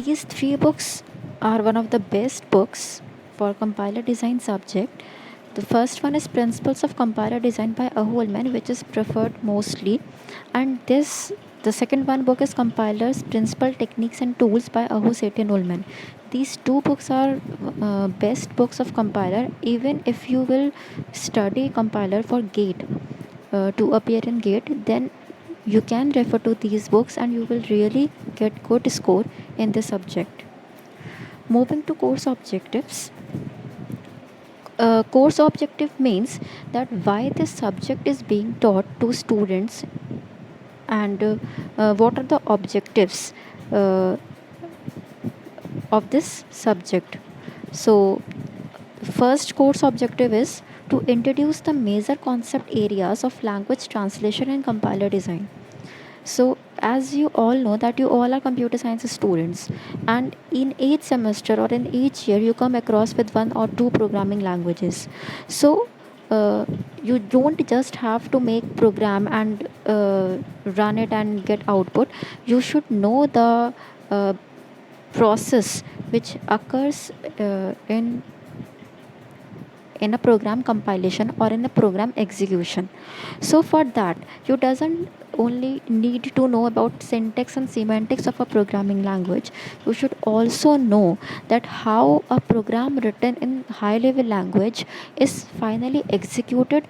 These three books are one of the best books for compiler design subject. The first one is Principles of Compiler Design by Holman, which is preferred mostly, and this the second one book is Compilers Principal Techniques and Tools by Ahu Sethi and Ullman. These two books are best books of compiler. Even if you will study compiler for gate to appear in gate, then you can refer to these books and you will really get good score in this subject. Moving to course objectives. Course objective means that why this subject is being taught to students, and what are the objectives uh, of this subject. So first course objective is to introduce the major concept areas of language translation and compiler design. So as you all know that you all are computer science students, and in each semester or in each year you come across with one or two programming languages. So uh, you don't just have to make program and run it and get output. You should know the uh, process which occurs in a program compilation or in a program execution. So for that you doesn't only need to know about syntax and semantics of a programming language. You should also know that how a program written in high level language is finally executed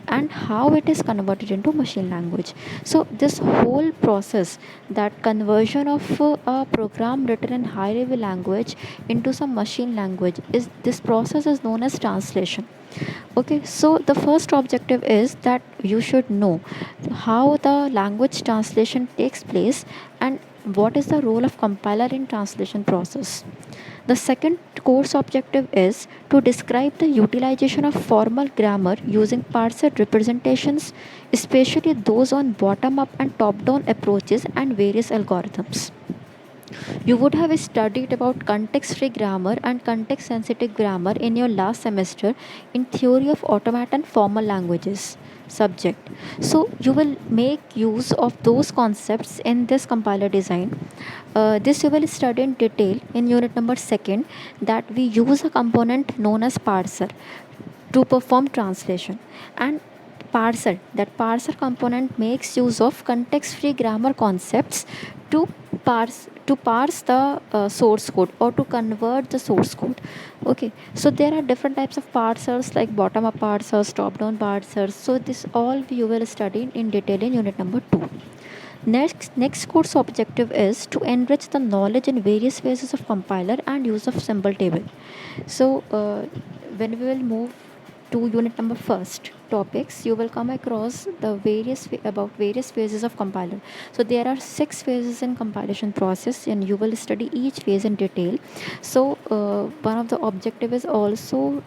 and how it is converted into machine language. So this whole process, that conversion of a program written in high level language into some machine language, is this process is known as translation. Okay, so the first objective is that you should know how the language translation takes place and what is the role of compiler in translation process. The second course objective is to describe the utilization of formal grammar using parsed representations, especially those on bottom up and top down approaches and various algorithms. You would have studied about context free grammar and context sensitive grammar in your last semester in theory of automata and formal languages subject. So you will make use of those concepts in this compiler design. This you will study in detail in unit number 2nd, that we use a component known as parser to perform translation. And parser component makes use of context free grammar concepts to parse the source code or to convert the source code. Okay, so there are different types of parsers like bottom up parsers, top down parsers. So this all you will study in detail in unit number 2. Next course objective is to enrich the knowledge in various phases of compiler and use of symbol table. So when we will move to unit number first topics, you will come across the about various phases of compiler. So there are 6 phases in compilation process and you will study each phase in detail. So one of the objective is also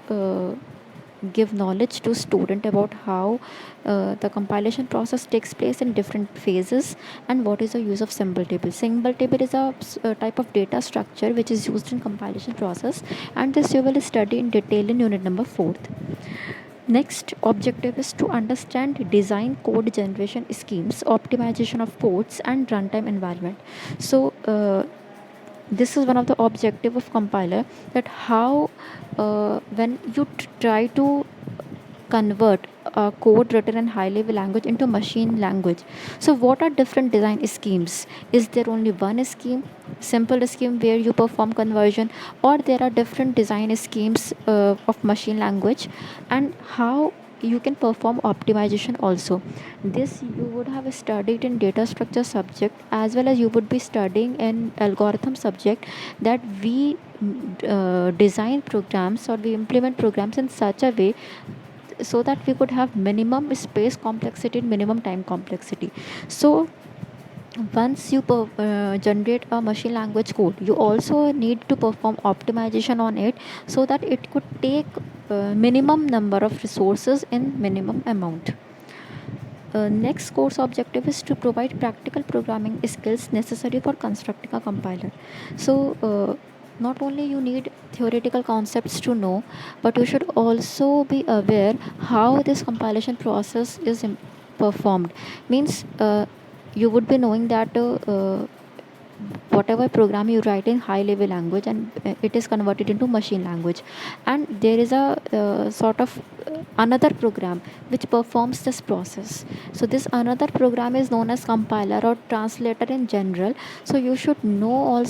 give knowledge to student about how the compilation process takes place in different phases and what is the use of symbol table. Symbol table is a type of data structure which is used in compilation process, and this you will study in detail in unit number 4. Next objective is to understand design code generation schemes, optimization of ports and runtime environment. So this is one of the objective of compiler, that how when you try to convert a code written in high level language into machine language. So what are different design schemes? Is there only one scheme, simple scheme where you perform conversion, or there are different design schemes of machine language, and how you can perform optimization also? This you would have studied in data structure subject, as well as you would be studying in algorithm subject, that we design programs or we implement programs in such a way so that we could have minimum space complexity and minimum time complexity. So once you generate a machine language code, you also need to perform optimization on it so that it could take minimum number of resources in minimum amount. Next course objective is to provide practical programming skills necessary for constructing a compiler. So not only you need theoretical concepts to know, but you should also be aware how this compilation process is performed. Means you would be knowing that whatever program you write in high level language, and it is converted into machine language. And there is a sort of another program which performs this process. So this another program is known as compiler or translator in general. So you should know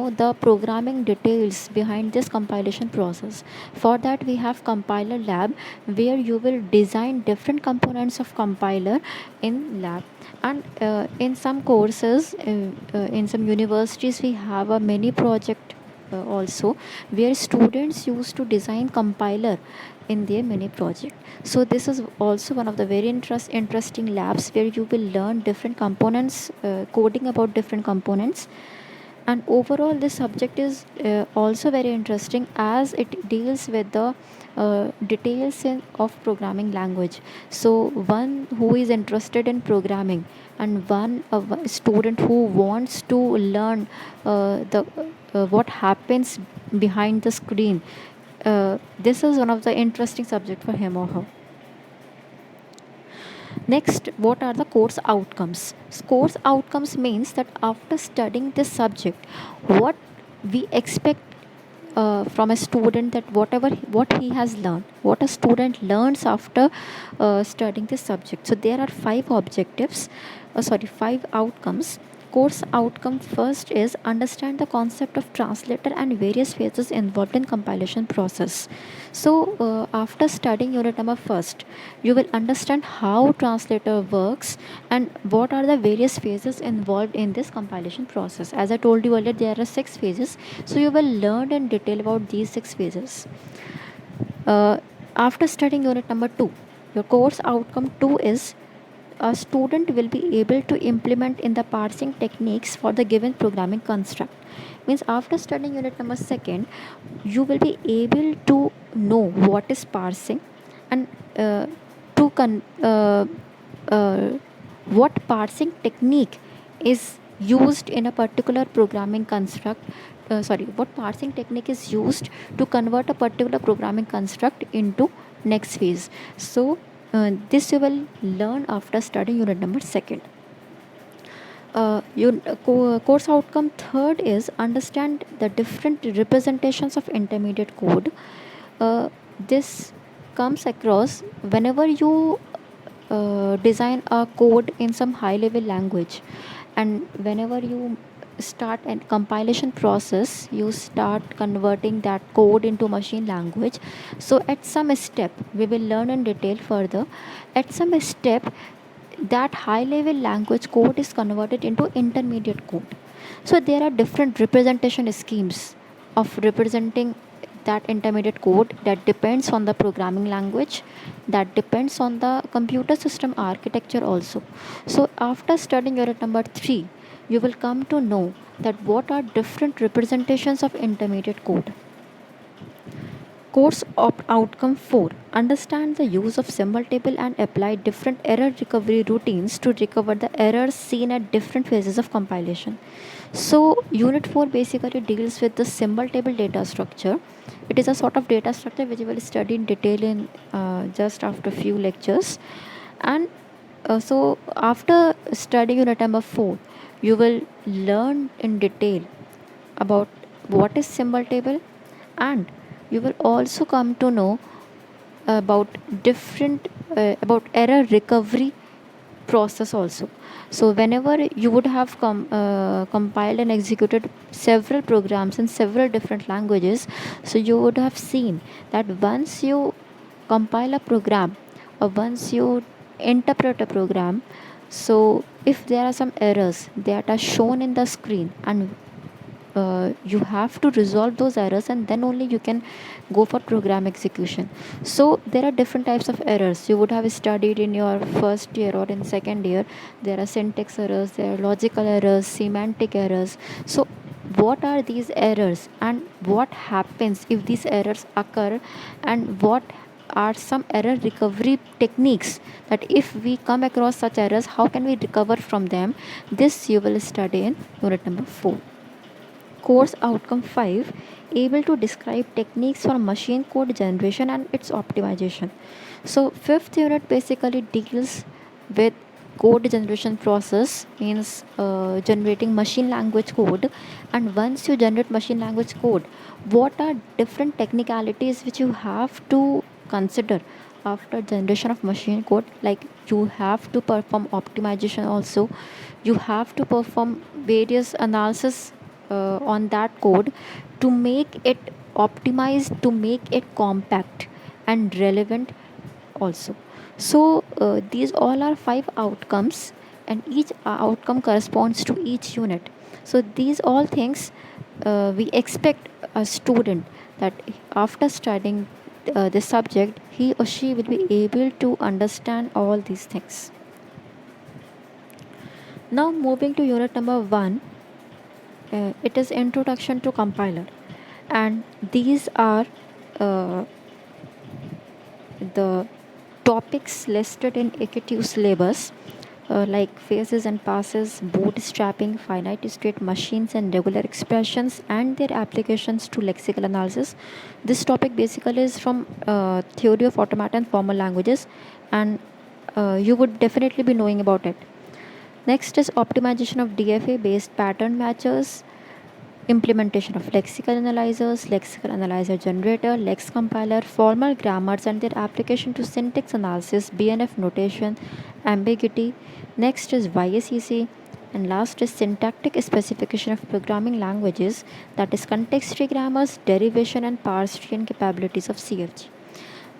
the programming details behind this compilation process. For that we have compiler lab, where you will design different components of compiler in lab. And in some courses, in some universities, we have a mini project also, where students used to design compiler in their mini project. So this is also one of the very interesting labs, where you will learn different components, coding about different components. And overall this subject is also very interesting, as it deals with the details of programming language. So one who is interested in programming, and one student who wants to learn the what happens behind the screen, this is one of the interesting subject for him or her. Next, what are the course outcomes? Course outcomes means that after studying this subject, what we expect from a student, that what he has learned, what a student learns after studying this subject. So there are five outcomes. Course outcome first is understand the concept of translator and various phases involved in compilation process. So after studying unit number first, you will understand how translator works and what are the various phases involved in this compilation process. As I told you earlier, there are 6 phases, so you will learn in detail about these 6 phases. uh, After studying unit number 2, your course outcome 2 is a student will be able to implement in the parsing techniques for the given programming construct. Means after studying unit number 2nd, you will be able to know what is parsing, and to uh, what parsing technique is used in a particular programming construct. What parsing technique is used to convert a particular programming construct into next phase. So this you will learn after studying unit number 2nd. Course outcome third is understand the different representations of intermediate code. This comes across whenever you design a code in some high level language, and whenever you start a compilation process, you start converting that code into machine language. So at some step we will learn in detail further. At some step, that high level language code is converted into intermediate code. So there are different representation schemes of representing that intermediate code, that depends on the programming language, that depends on the computer system architecture also. So after studying unit number 3, you will come to know that what are different representations of intermediate code. Course outcome 4, understand the use of symbol table and apply different error recovery routines to recover the errors seen at different phases of compilation. So, Unit 4 basically deals with the symbol table data structure. It is a sort of data structure which we will study in detail in just after few lectures. And after studying unit number 4, you will learn in detail about what is symbol table, and you will also come to know about different about error recovery process also. So whenever you would have compiled and executed several programs in several different languages, so you would have seen that once you compile a program, or once you interpret a program, so if there are some errors that are shown in the screen, and you have to resolve those errors, and then only you can go for program execution. So there are different types of errors you would have studied in your first year or in second year. There are syntax errors, there are logical errors, semantic errors. So what are these errors, and what happens if these errors occur, and what are some error recovery techniques, that if we come across such errors, how can we recover from them? This you will study in unit number 4. Course outcome 5, able to describe techniques for machine code generation and its optimization. So fifth unit basically deals with code generation process means generating machine language code. And once you generate machine language code, what are different technicalities which you have to consider after generation of machine code? Like you have to perform optimization also, you have to perform various analysis on that code to make it optimized, to make it compact and relevant also. So these all are 5 outcomes, and each outcome corresponds to each unit. So these all things we expect a student that after studying this subject, he or she will be able to understand all these things. Now moving to unit number 1, it is introduction to compiler, and these are uh, the topics listed in EQ syllabus, like phases and passes, bootstrapping, finite state machines and regular expressions, and their applications to lexical analysis. This topic basically is from theory of automata and formal languages, and you would definitely be knowing about it. Next is optimization of DFA based pattern matchers, implementation of lexical analyzers, lexical analyzer generator, lex compiler, formal grammars and their application to syntax analysis, BNF notation, ambiguity. Next is YACC, and last is syntactic specification of programming languages, that is context tree grammars, derivation and parse tree and capabilities of CFG.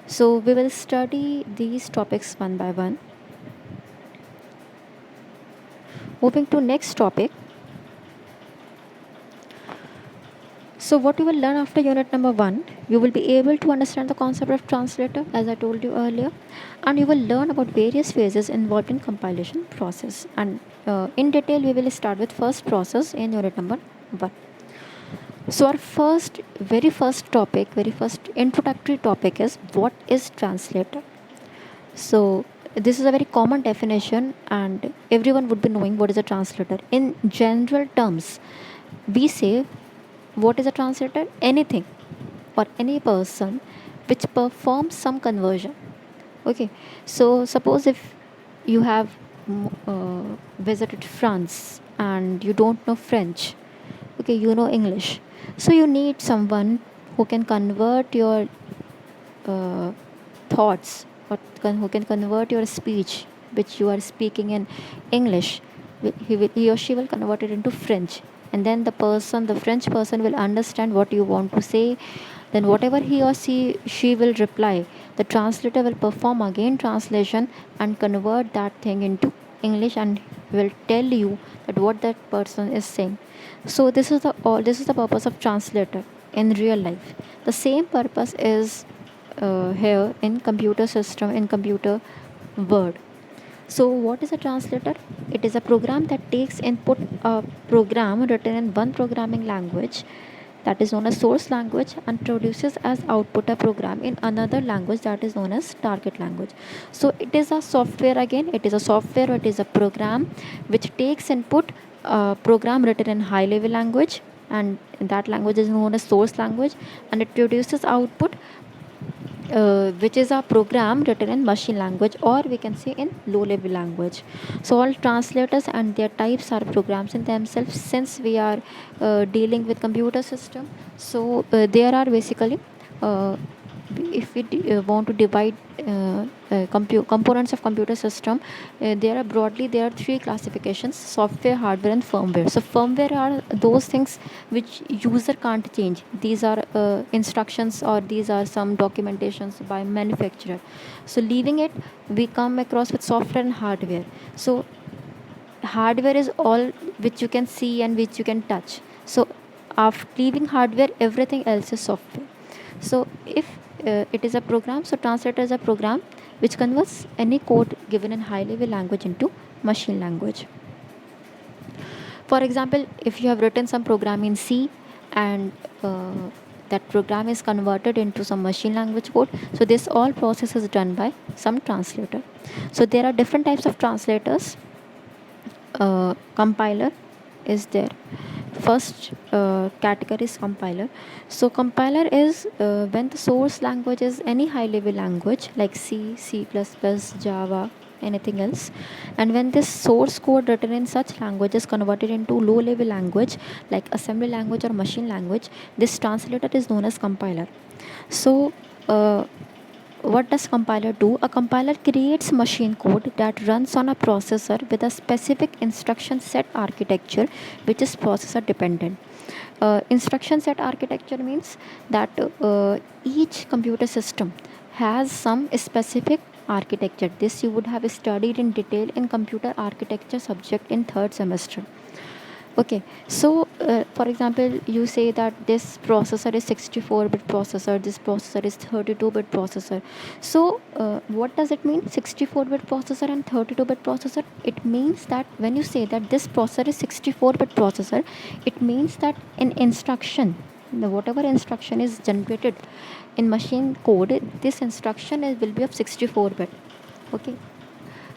So we will study these topics one by one. Moving to next topic. So what you will learn after unit number 1, you will be able to understand the concept of translator as I told you earlier, and you will learn about various phases involved in compilation process. And in detail, we will start with first process in unit number 1. So our very first topic, very first introductory topic is what is translator. So this is a very common definition, and everyone would be knowing what is a translator. In general terms, we say what is a translator? Anything or any person which performs some conversion. Okay, so suppose if you have visited France and you don't know French, okay, you know English, so you need someone who can convert your uh, thoughts, or who can convert your speech which you are speaking in English. He or she will convert it into French, and then the French person will understand what you want to say. Then whatever he or she will reply, the translator will perform again translation and convert that thing into English and will tell you that what that person is saying. So this is the purpose of translator in real life. The same purpose is here in computer system, in computer word. So what is a translator? It is a program that takes input a program written in one programming language, that is known as source language, and produces as output a program in another language that is known as target language. So it is a software, again it is a software, it is a program which takes input a program written in high level language, and that language is known as source language, and it produces output which is a program written in machine language, or we can say in low level language. So all translators and their types are programs in themselves, since we are dealing with computer system. So there are basically if we want to divide components of computer system, there are 3 classifications: software, hardware and firmware. So firmware are those things which user can't change. These are instructions, or these are some documentations by manufacturer. So leaving it, we come across with software and hardware. So hardware is all which you can see and which you can touch. So after leaving hardware, everything else is software. So if it is a program, so translator is a program which converts any code given in high level language into machine language. For example, if you have written some program in C, and that program is converted into some machine language code, so this all process is done by some translator. So there are different types of translators. Compiler is there. First category is compiler. So compiler is when the source language is any high level language like C, C++, Java, anything else. And when this source code written in such language is converted into low level language like assembly language or machine language, this translator is known as compiler. So what does compiler do? A compiler creates machine code that runs on a processor with a specific instruction set architecture which is processor dependent. Instruction set architecture means that each computer system has some specific architecture. This you would have studied in detail in computer architecture subject in third semester. Okay, so for example, you say that this processor is 64-bit processor, this processor is 32-bit processor. So, what does it mean? 64-bit processor and 32-bit processor. It means that when you say that this processor is 64-bit processor, it means that in instruction, whatever instruction is generated in machine code, this instruction will be of 64-bit. Okay,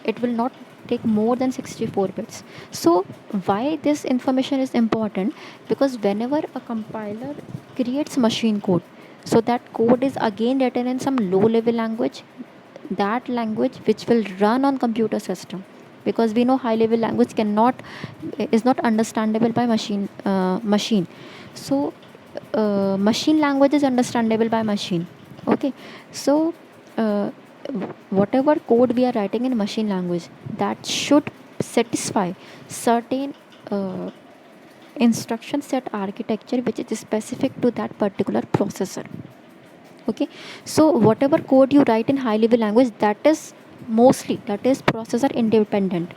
it will not take more than 64 bits. So why this information is important? Because whenever a compiler creates machine code, so that code is again written in some low level language, that language which will run on computer system, because we know high level language cannot is not understandable by machine. So machine language is understandable by machine. Okay, so uh, whatever code we are writing in machine language, that should satisfy certain instruction set architecture which is specific to that particular processor. Okay, so whatever code you write in high level language, that is mostly that is processor independent.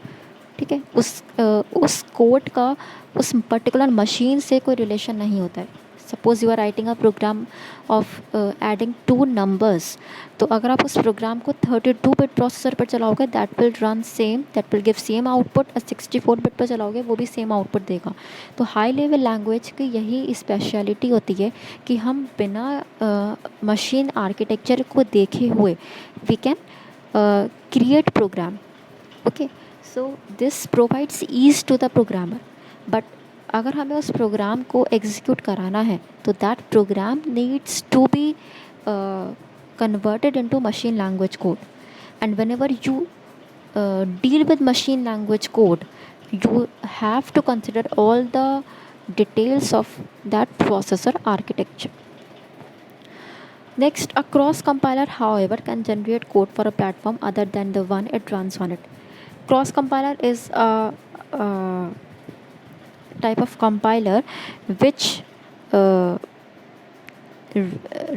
ठीक है, उस code का उस particular machine से कोई relation नहीं होता है. Suppose you are writing a program of adding two numbers, तो अगर आप उस प्रोग्राम को 32-बिट प्रोसेसर पर चलाओगे that will run same, that will give same output. 64-बिट पर चलाओगे वो भी सेम आउटपुट देगा. तो हाई लेवल लैंग्वेज की यही स्पेशलिटी होती है कि हम बिना मशीन आर्किटेक्चर को देखे हुए we can create program. Okay, so this provides ease to the programmer. But अगर हमें उस प्रोग्राम को एग्जीक्यूट कराना है तो that program needs to be converted into machine language code. And whenever you deal with machine language code, you have to consider all the details of that processor architecture. Next, a cross compiler, however, can generate code for a platform other than the one it runs on it. Cross compiler is a type of compiler which uh,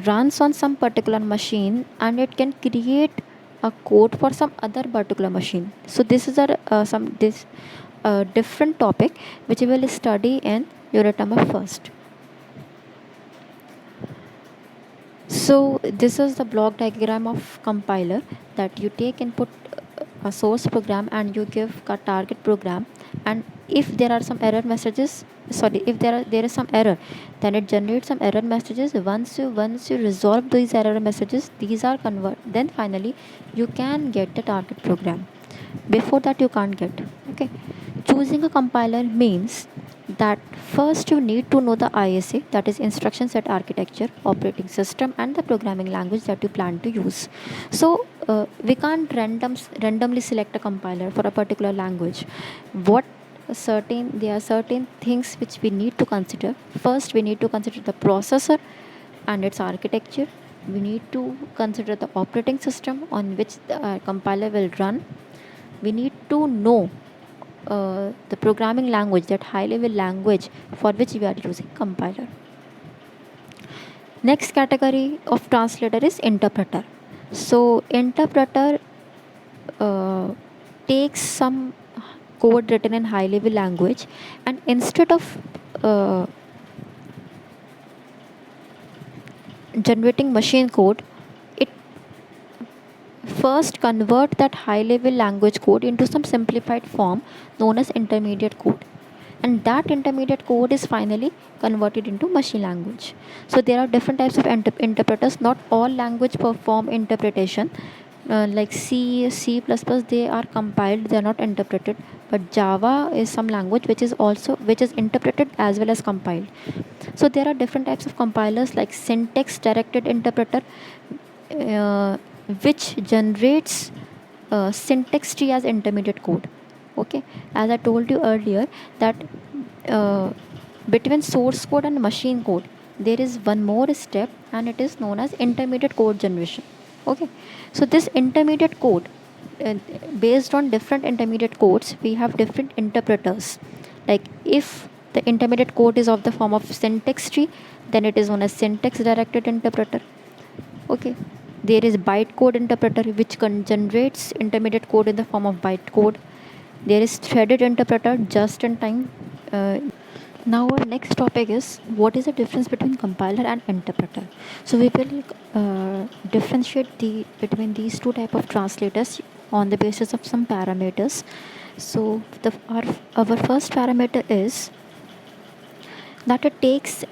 runs on some particular machine and it can create a code for some other particular machine. So this is a different topic which we will study in unit number first. So this is the block diagram of compiler, that you take input a source program and you give a target program, and if there are some error messages, sorry, if there is some error, then it generates some error messages. Once you resolve these error messages, these are convert, then finally you can get the target program. Before that you can't get. Okay, choosing a compiler means that first you need to know the ISA, that is instruction set architecture, operating system, and the programming language that you plan to use. So we can't randomly select a compiler for a particular language. There are certain things which we need to consider. First we need to consider the processor and its architecture. We need to consider the operating system on which the compiler will run. We need to know the programming language, that high level language for which we are using compiler. Next category of translator is interpreter. So interpreter takes some code written in high level language, and instead of generating machine code, it first convert that high level language code into some simplified form known as intermediate code, and that intermediate code is finally converted into machine language. So there are different types of interpreters. Not all language perform interpretation. Like C++, they are compiled, they are not interpreted. But Java is some language which is interpreted as well as compiled. So there are different types of compilers, like syntax directed interpreter, which generates syntax tree as intermediate code. Okay, as I told you earlier that uh, between source code and machine code there is one more step, and it is known as intermediate code generation. Okay, so this intermediate code, uh, based on different intermediate codes we have different interpreters. Like if the intermediate code is of the form of syntax tree, then it is known as syntax directed interpreter. Okay, there is bytecode interpreter which generates intermediate code in the form of bytecode. There is threaded interpreter, just in time. Now our next topic is what is the difference between compiler and interpreter. So we will differentiate between these two type of translators on the basis of some parameters. So our first parameter is that it takes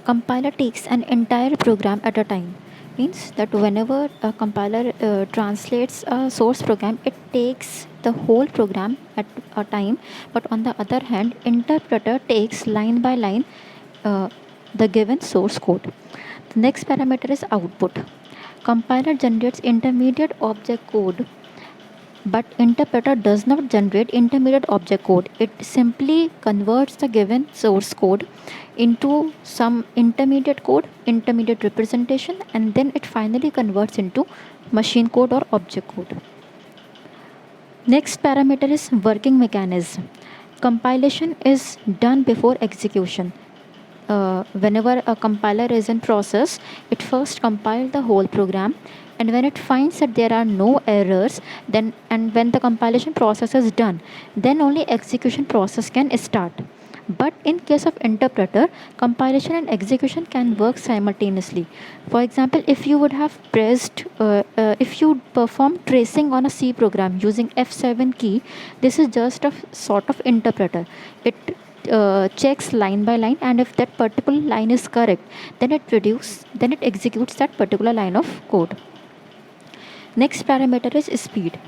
compiler takes an entire program at a time. Means that whenever a compiler translates a source program, it takes the whole program at a time. But on the other hand, interpreter takes line by line uh, the given source code. The next parameter is output. Compiler generates intermediate object code, but interpreter does not generate intermediate object code. It simply converts the given source code into some intermediate code, intermediate representation, and then it finally converts into machine code or object code. Next parameter is working mechanism. Compilation is done before execution. Whenever a compiler is in process, it first compiles the whole program, and when it finds that there are no errors, then and when the compilation process is done, then only execution process can start. But in case of interpreter, compilation and execution can work simultaneously. For example, if you would have if you perform tracing on a C program using F7 key, this is just a sort of interpreter. It checks line by line, and if that particular line is correct, then it executes that particular line of code. Next parameter is speed.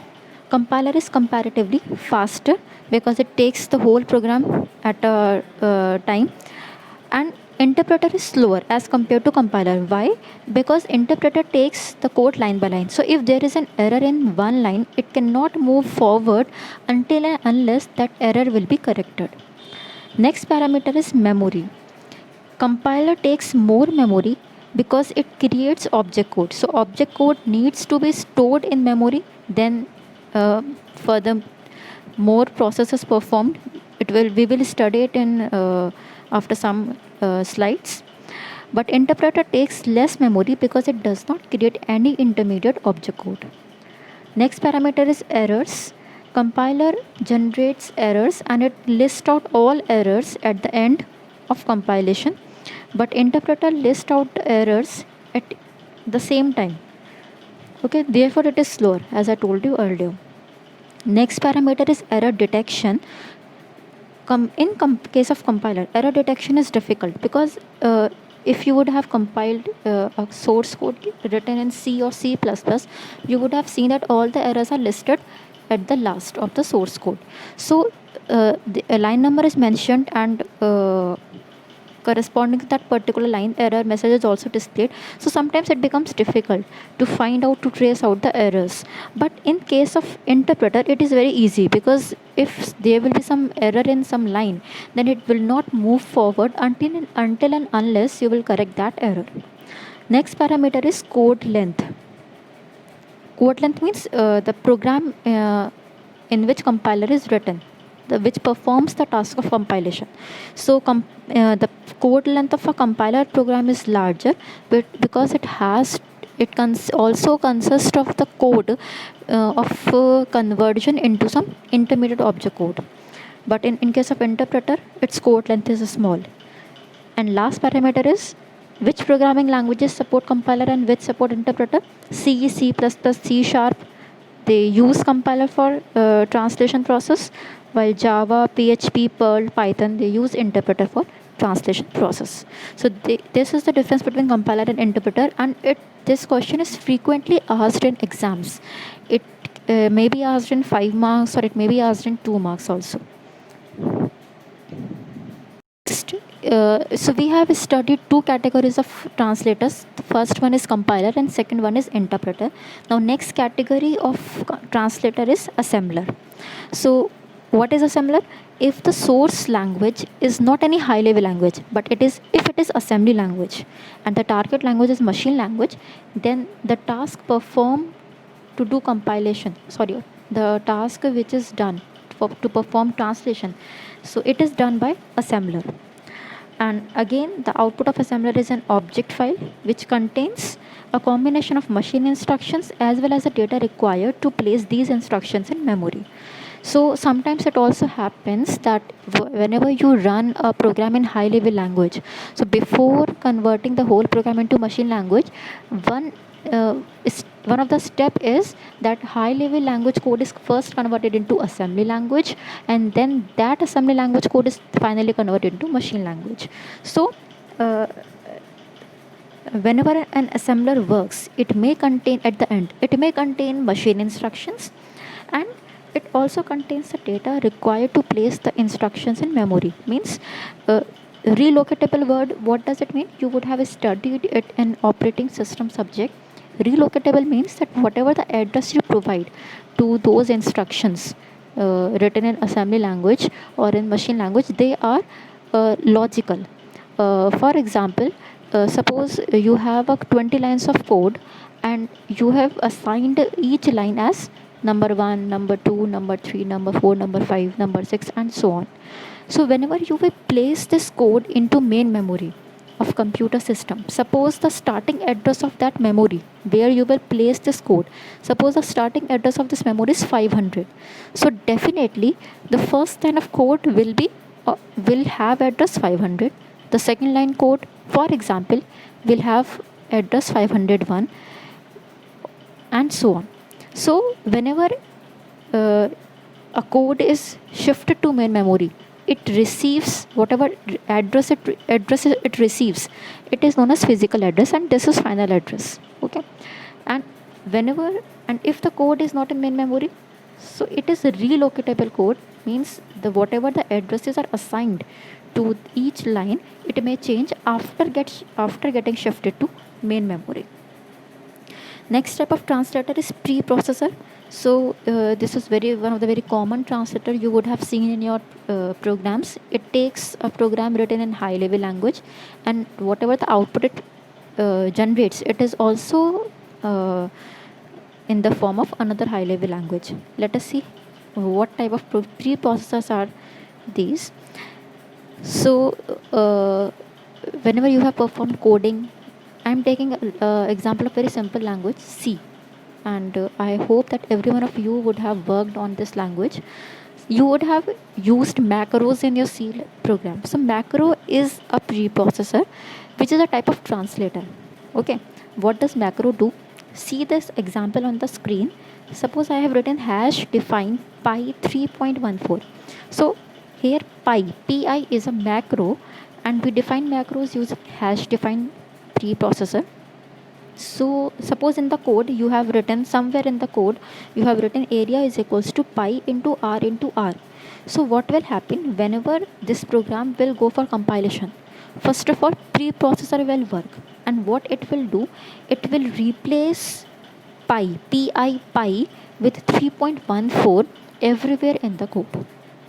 Compiler is comparatively faster because it takes the whole program at a time, and interpreter is slower as compared to compiler. Why? Because interpreter takes the code line by line. So if there is an error in one line, it cannot move forward until and unless that error will be corrected. Next parameter is memory. Compiler takes more memory because it creates object code. So object code needs to be stored in memory. Then further more processes performed. We will study it in after some slides. But interpreter takes less memory because it does not create any intermediate object code. Next parameter is errors. Compiler generates errors and it lists out all errors at the end of compilation, but interpreter lists out the errors at the same time. Okay, therefore it is slower, as I told you earlier. Next parameter is error detection. Case of compiler, error detection is difficult because if you would have compiled a source code written in C or C++, you would have seen that all the errors are listed at the last of the source code. So the line number is mentioned, and corresponding to that particular line, error message is also displayed. So sometimes it becomes difficult to find out, to trace out the errors. But in case of interpreter, it is very easy, because if there will be some error in some line, then it will not move forward until and unless you will correct that error. Next parameter is code length. Code length means the program in which compiler is written, which performs the task of compilation. So the code length of a compiler program is larger, but because also consists of the code of conversion into some intermediate object code. But in case of interpreter, its code length is small. And last parameter is which programming languages support compiler and which support interpreter. C, C++, C Sharp, they use compiler for translation process, while Java, PHP, Perl, Python, they use interpreter for translation process. So this is the difference between compiler and interpreter, and this question is frequently asked in exams. It may be asked in 5 marks, or it may be asked in 2 marks also. Next So we have studied two categories of translators. The first one is compiler and second one is interpreter. Now next category of translator is assembler. So what is assembler? If the source language is not any high level language, but if it is assembly language and the target language is machine language, then the task performed to do compilation, sorry, the task which is done to perform translation, so it is done by assembler. And again, the output of assembler is an object file which contains a combination of machine instructions as well as the data required to place these instructions in memory. So sometimes it also happens that whenever you run a program in high level language, so before converting the whole program into machine language, one one of the step is that high level language code is first converted into assembly language, and then that assembly language code is finally converted into machine language. So uh, whenever an assembler works, it may contain at the end, it may contain machine instructions, and it also contains the data required to place the instructions in memory. Means relocatable word, what does it mean? You would have studied it in operating system subject. Relocatable means that whatever the address you provide to those instructions written in assembly language or in machine language, they are logical. For example, suppose you have a 20 lines of code and you have assigned each line as number 1, number 2, number 3, number 4, number 5, number 6, and so on. So whenever you will place this code into main memory of computer system, suppose the starting address of that memory where you will place this code, suppose the starting address of this memory is 500. So definitely the first line of code will have address 500. The second line code, for example, will have address 501, and so on. So whenever uh, a code is shifted to main memory, it receives whatever address it receives. It is known as physical address, and this is final address. Okay, and whenever and if the code is not in main memory, so it is a relocatable code. Means the whatever the addresses are assigned to each line, it may change after getting shifted to main memory. Next type of translator is preprocessor. So this is very one of the very common translator you would have seen in your programs. It takes a program written in high level language, and whatever the output it generates, it is also in the form of another high level language. Let us see what type of preprocessors are these. So whenever you have performed coding, I'm taking an example of very simple language, C, and I hope that every one of you would have worked on this language. You would have used macros in your C program. So macro is a preprocessor, which is a type of translator. Okay, what does macro do? See this example on the screen. Suppose I have written hash define pi 3.14. So here pi is a macro, and we define macros using hash define preprocessor. So suppose in the code you have written somewhere in the code you have written area is equals to pi into r into r. So what will happen whenever this program will go for compilation? First of all, preprocessor will work, and what it will do, it will replace pi with 3.14 everywhere in the code.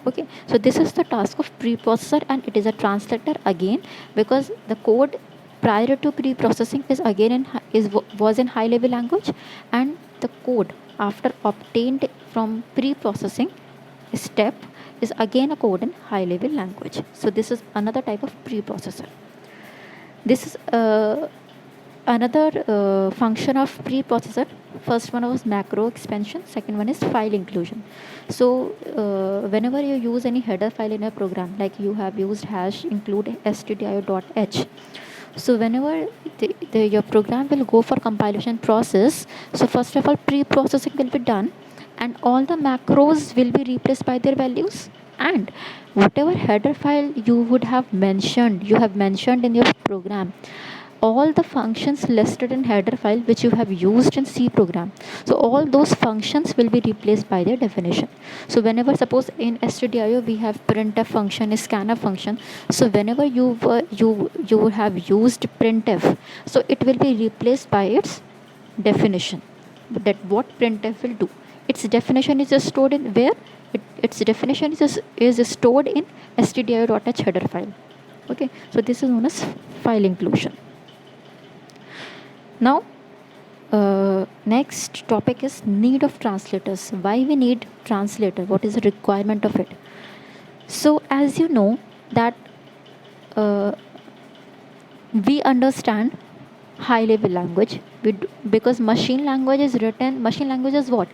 Okay, so this is the task of preprocessor, and it is a translator again, because the code prior to pre-processing is again was in high level language, and the code after obtained from pre-processing step is again a code in high level language. So this is another type of preprocessor. This is another function of preprocessor. First one was macro expansion, second one is file inclusion. So whenever you use any header file in a program, like you have used hash include stdio.h, so whenever your program will go for compilation process, so first of all pre-processing will be done, and all the macros will be replaced by their values, and whatever header file you have mentioned in your program, all the functions listed in header file which you have used in C program. So all those functions will be replaced by their definition. So whenever, suppose in stdio we have printf function, scanf function, so whenever you have used printf, so it will be replaced by its definition. That what printf will do, its definition is stored in where, its definition is stored in stdio.h header file. Okay, so this is known as file inclusion. Now, next topic is need of translators. Why we need translator? What is the requirement of it? So, as you know that uh, we understand high level language because machine language is written. Machine language is what?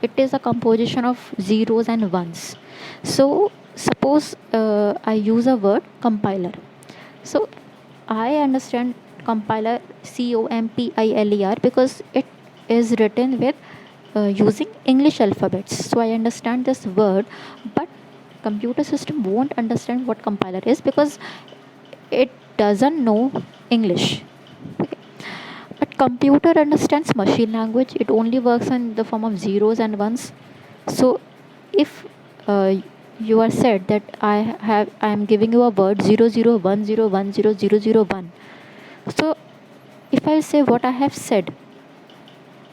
It is a composition of zeros and ones. So, suppose I use a word compiler. So I understand compiler compiler because it is written with using English alphabets. So I understand this word, but computer system won't understand what compiler is because it doesn't know English. Okay. But computer understands machine language. It only works in the form of zeros and ones. So if you are said that I am giving you a word 0010100001. So if I say what I have said,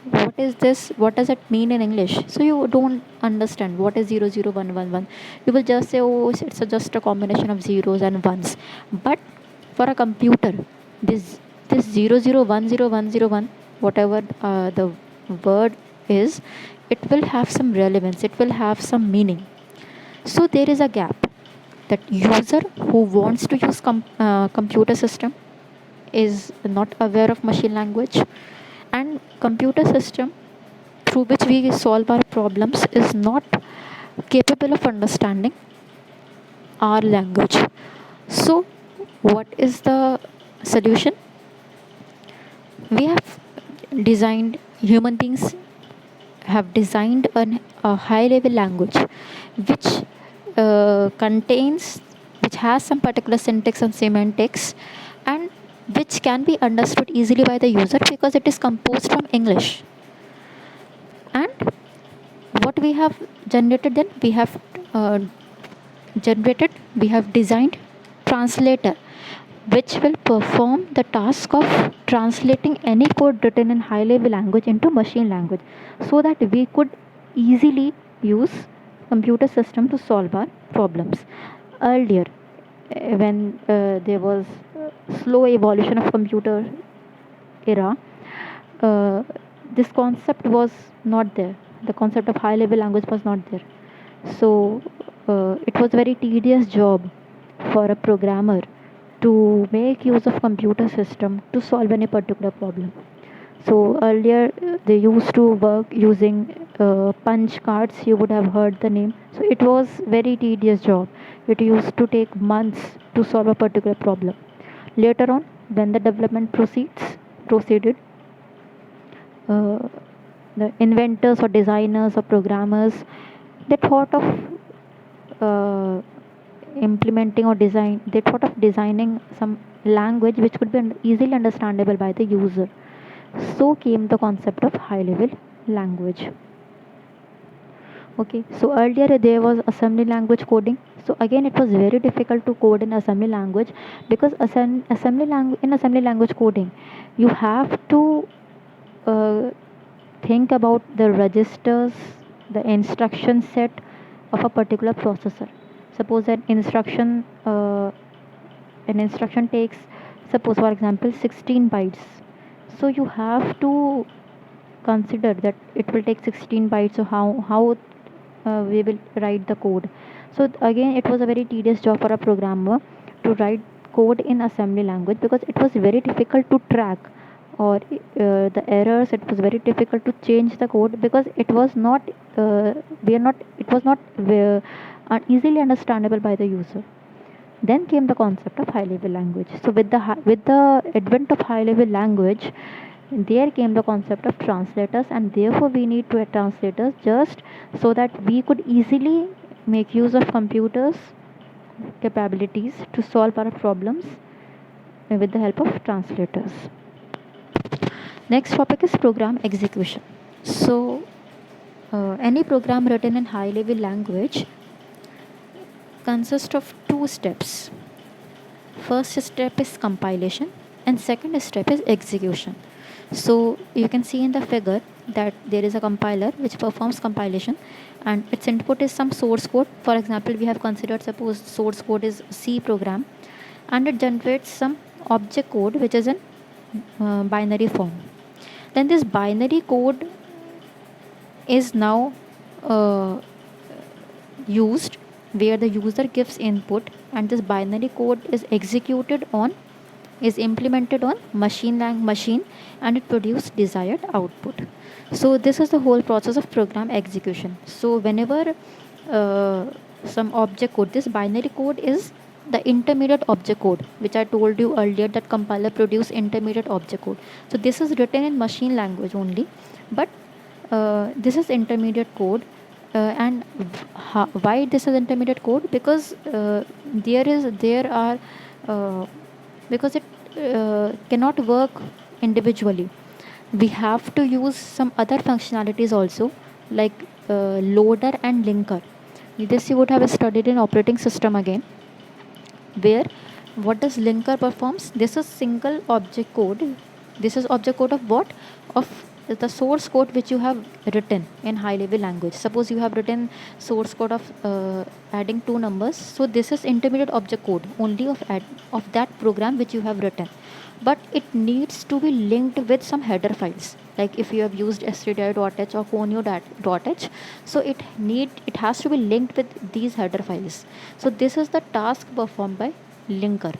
what is this, what does it mean in English, so you don't understand what is 00111. You will just say, oh, it's just a combination of zeros and ones. But for a computer, this 00101001, whatever the word is, it will have some relevance, it will have some meaning. So there is a gap that user who wants to use computer system is not aware of machine language, and computer system through which we solve our problems is not capable of understanding our language. So what is the solution? We have designed, human beings have designed a high level language which contains, which has some particular syntax and semantics, and which can be understood easily by the user because it is composed from English. And what we have generated, then we have designed translator which will perform the task of translating any code written in high level language into machine language, so that we could easily use computer system to solve our problems. Earlier, when there was slow evolution of computer era, uh, this concept was not there. The concept of high level language was not there. So it was a very tedious job for a programmer to make use of computer system to solve any particular problem. So earlier they used to work using punch cards. You would have heard the name. So it was very tedious job. It used to take months to solve a particular problem. Later on, when the development proceeded, uh, the inventors or designers or programmers, they thought of uh, implementing or design. They thought of designing some language which could be easily understandable by the user. So came the concept of high level language. Okay, so earlier there was assembly language coding. So again it was very difficult to code in assembly language because assembly language coding, you have to uh, think about the registers, the instruction set of a particular processor. Suppose an instruction takes, suppose for example, 16 bytes. So you have to consider that it will take 16 bytes. So how we will write the code. So again it was a very tedious job for a programmer to write code in assembly language because it was very difficult to track, or the errors, it was very difficult to change the code because it was not we are not it was not easily understandable by the user. Then came the concept of high level language. So with the advent of high level language, there came the concept of translators, and therefore we need to add translators just so that we could easily make use of computers capabilities to solve our problems with the help of translators. Next topic is program execution. So, any program written in high level language consists of two steps. First step is compilation, and second step is execution. So, you can see in the figure that there is a compiler which performs compilation, and its input is some source code. For example, we have considered, suppose source code is C program, and it generates some object code which is in binary form. Then this binary code is now uh, used, where the user gives input, and this binary code is implemented on machine, and it produces desired output. So this is the whole process of program execution. So whenever uh, some object code, this binary code is the intermediate object code, which I told you earlier that compiler produce intermediate object code. So this is written in machine language only, but this is intermediate code. And why this is intermediate code? Because there are because it cannot work individually. We have to use some other functionalities also, like loader and linker. This you would have studied in operating system again, where what does linker performs? This is single object code. This is object code of what? Of the source code which you have written in high level language. Suppose you have written source code of adding two numbers, so this is intermediate object code only of that program which you have written, but it needs to be linked with some header files. Like if you have used stdio.h or conio.h, so it has to be linked with these header files. So this is the task performed by linker,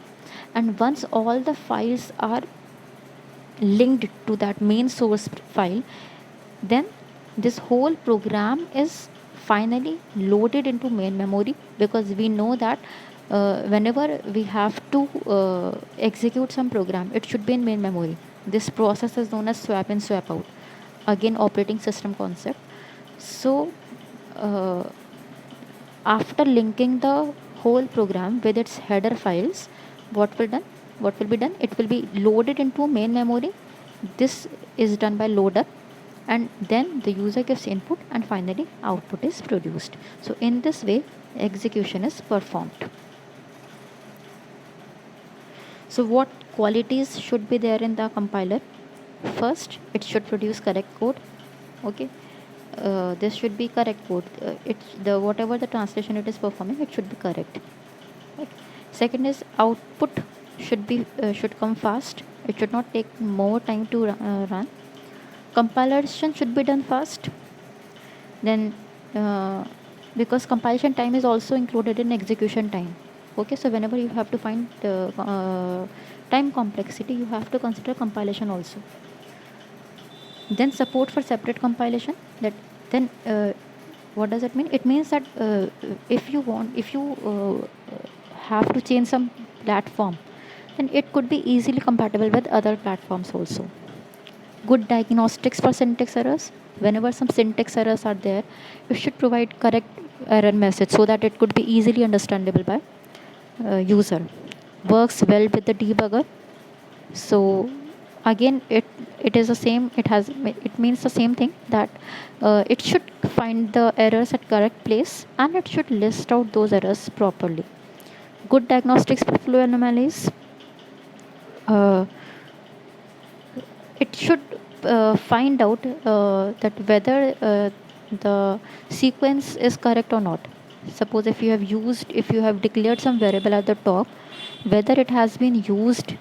and once all the files are linked to that main source file, then this whole program is finally loaded into main memory, because we know that whenever we have to execute some program, it should be in main memory. This process is known as swap in swap out, again operating system concept. So uh, after linking the whole program with its header files, what will be done? It will be loaded into main memory. This is done by loader, and then the user gives input, and finally output is produced. So in this way execution is performed. So what qualities should be there in the compiler? First, it should produce correct code. Okay, this should be correct code. It's the whatever the translation it is performing, it should be correct. Right. Second is output should come fast. It should not take more time to run. Compilation should be done fast. Then because compilation time is also included in execution time. Okay, so whenever you have to find time complexity, you have to consider compilation also. Then support for separate compilation. That then what does it mean? It means that if you have to change some platform, then it could be easily compatible with other platforms also. Good diagnostics for syntax errors. Whenever some syntax errors are there, you should provide correct error message so that it could be easily understandable by user. Works well with the debugger. So again, it is the same. It means the same thing, that it should find the errors at correct place, and it should list out those errors properly. Good diagnostics for flow anomalies. Uh, it should find out that whether the sequence is correct or not. Suppose if you have declared some variable at the top, whether it has been used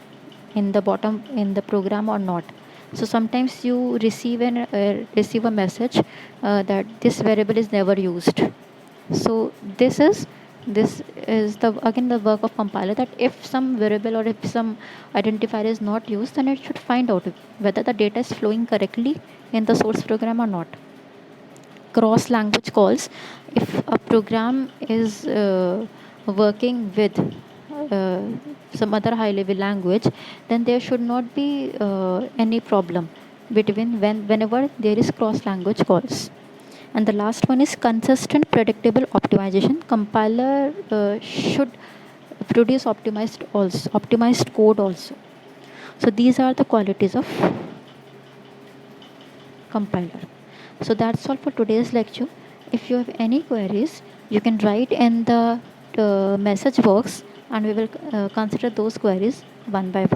in the bottom in the program or not. So sometimes you receive a message that this variable is never used. So this is the again the work of compiler, that if some variable or if some identifier is not used, then it should find out whether the data is flowing correctly in the source program or not. Cross language calls. If a program is working with uh, some other high level language, then there should not be any problem between whenever there is cross language calls. And the last one is consistent predictable optimization. Compiler should produce optimized code also. So these are the qualities of compiler. So that's all for today's lecture. If you have any queries, you can write in the message box, and we will consider those queries one by one.